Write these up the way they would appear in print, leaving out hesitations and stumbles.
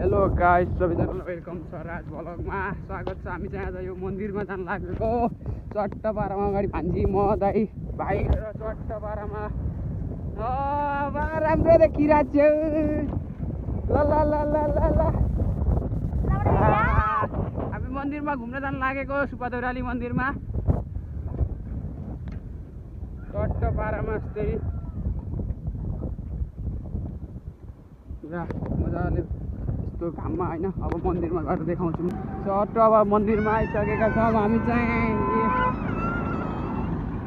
Hello guys, सबैजनालाई welcome छ राज भ्लगमा। स्वागत छ। हामी चाहिँ आज यो मन्दिरमा जान लागेको। चट्टपारामा अगाडि भान्जी म दाइ भाइ र चट्टपारामा राम्रो देखिरहेको छु। ल ल ल ल ल ल हामी मन्दिरमा घुम्न जान लागेको, सुपादेउराली मन्दिरमा चट्टपारामा। यस्तै मजाले यस्तो घाममा होइन। अब मन्दिरमा गएर देखाउँछु। चट्ट अब मन्दिरमा आइसकेका छौँ हामी चाहिँ।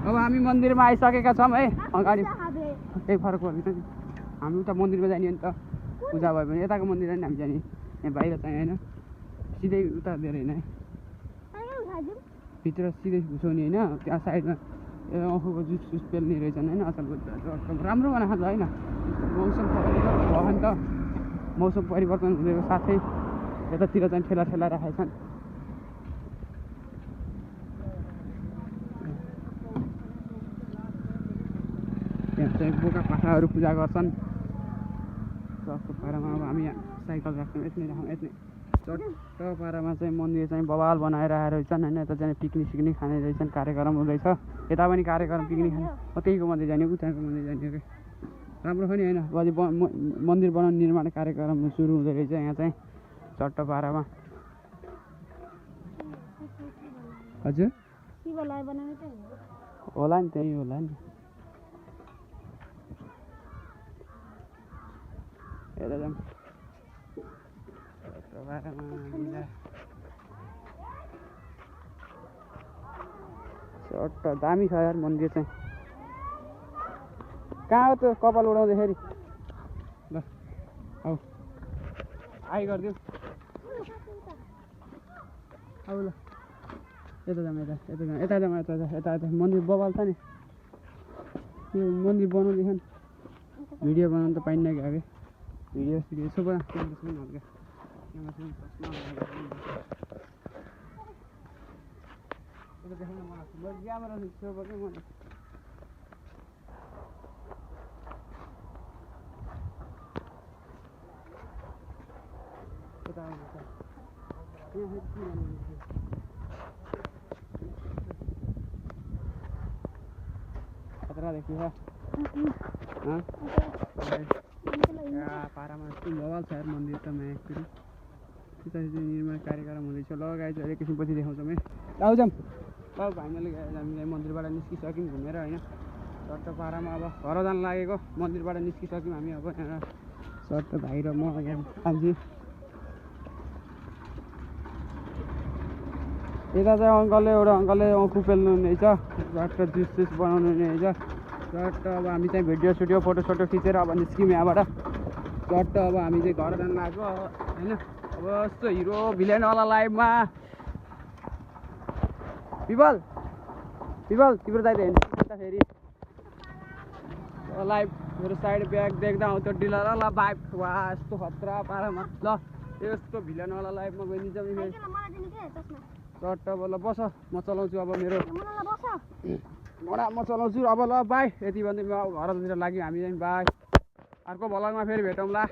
अब हामी मन्दिरमा आइसकेका छौँ है। अगाडि केही फरक पर्दैन नि, हामी उता मन्दिरमा जाने नि त। पूजा भयो भने यताको मन्दिर नि हामी जाने, यहाँ बाहिर चाहिँ होइन, सिधै उता दिएर होइन, भित्र सिधै घुसाउने होइन। त्यहाँ साइडमा अखुको जुस सुस पेल्ने रहेछन् होइन। असल राम्रो बनाएको छ होइन। मौसम परिवर्तन भयो नि त, मौसम परिवर्तन हुनेको साथै यतातिर चाहिँ ठेला ठेला राखेका छन्। यहाँ चाहिँ बोका पाठाहरू पूजा गर्छन्। चट्टपारामा अब हामी यहाँ साइकल राख्छौँ, यति नै राखौँ, यति नै। चट्टपारामा चाहिँ मन्दिर चाहिँ बवाल बनाएर आएर रहेछन् होइन। यता चाहिँ पिकनिक सिक्निक खाने रहेछन्, कार्यक्रम हुँदैछ। यता पनि कार्यक्रम पिकनिक खाने, त्यहीको मन्दिर जाने, उताको मन्दिर जाने। कि राम्रो छ नि होइन। अझै मन्दिर बनाउने निर्माण कार्यक्रम सुरु हुँदै रहेछ यहाँ चाहिँ चट्टपारामा। हजुर होला नि, त्यही होला नि। यता जाउँ चट्टपारामा। चट्ट दामी छ यार मन्दिर चाहिँ। कहाँ हो त्यो कपाल उडाउँदाखेरि? ल आऊ, आइ गरिदिऊ आऊ। ल यता जाउँ, यता यता जाउँ, यता जाउँ, यता यता यता मन्दिर बवाल छ नि। यो मन्दिर बनाउँदैछ नि, भिडियो बनाउनु त पाइन्न क्या अरे। भिडियो सिडियो यसो बना, क्यामेरा सुन हल्का, क्यामेरा सुन यता देखाउन मलाई क्यामेरा सो गर्दै मलाई। खतरा देखियो पारामा यस्तो बवाल छ यार मन्दिर त। नयाँ फेरि त्यता निर्माण कार्यक्रम हुँदैछ। ल गाइस, अहिले एकैछिनपछि देखाउँछौँ है। आऊ जाउँ। ल फाइनली हामीले मन्दिरबाट निस्किसक्यौँ घुमेर होइन। चट्टपारामा अब घर जान लागेको, मन्दिरबाट निस्किसक्यौँ हामी। अब यहाँ चट्ट भाइ र म यहाँ कान्छी। यता चाहिँ अङ्कलले एउटा अङ्कलले औँखु पेल्नु हुनेछ, चट्ट जुस सुस बनाउनु हुनेछ। चट्ट अब हामी चाहिँ भिडियो सुडियो फोटो सोटो खिचेर अब निस्क्यौँ यहाँबाट। चट्ट अब हामी चाहिँ घर जान लागेको होइन। अब यस्तो हिरो भिलेनवाला लाइभमा पिपल पिपल तिम्रो दाइ हेर्नु फेरि लाइभ मेरो साइड ब्याग देख्दा आउँछ डिलर। ल बाइक वा यस्तो खतरा पारामा। ल यस्तो भिलेनवाला लाइभमा गइदिन्छ नि फेरि। चट्ट अब ल बस, म चलाउँछु अब मेरो मोडा म चलाउँछु अब। ल बाई, यति भन्दै म घरतिर लाग्यो हामी चाहिँ। बाई, अर्को भ्लगमा फेरि भेटौँला।